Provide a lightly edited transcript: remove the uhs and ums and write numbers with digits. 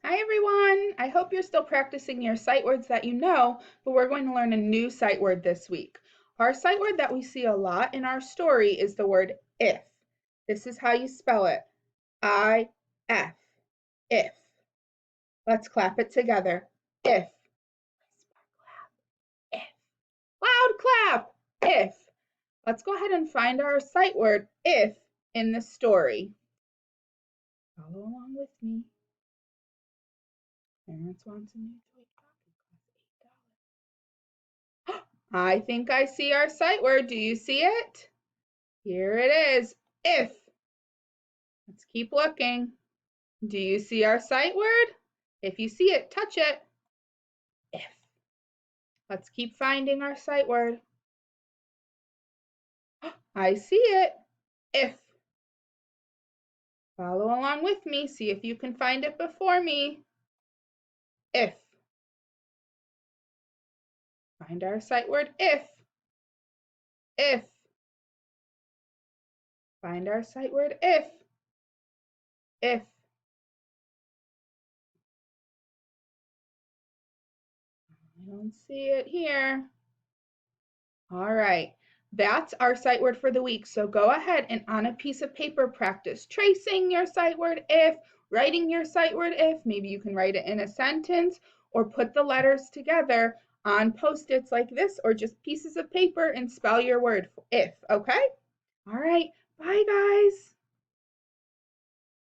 Hi everyone! I hope you're still practicing your sight words that you know, but we're going to learn a new sight word this week. Our sight word that we see a lot in our story is the word if. This is how you spell it. I-F. If. Let's clap it together. If. If. Loud clap! If. Let's go ahead and find our sight word if in the story. Follow along with me. Parents wants a new toy copy, costs $8. I think I see our sight word. Do you see it? Here it is. If. Let's keep looking. Do you see our sight word? If you see it, touch it. If. Let's keep finding our sight word. I see it. If. Follow along with me. See if you can find it before me. If. Find our sight word. If. If. Find our sight word. If. If. I don't see it here. All right. That's our sight word for the week. So go ahead and on a piece of paper practice tracing your sight word if, writing your sight word if. Maybe you can write it in a sentence or put the letters together on Post-its like this or just pieces of paper and spell your word if, okay? All right. Bye, guys.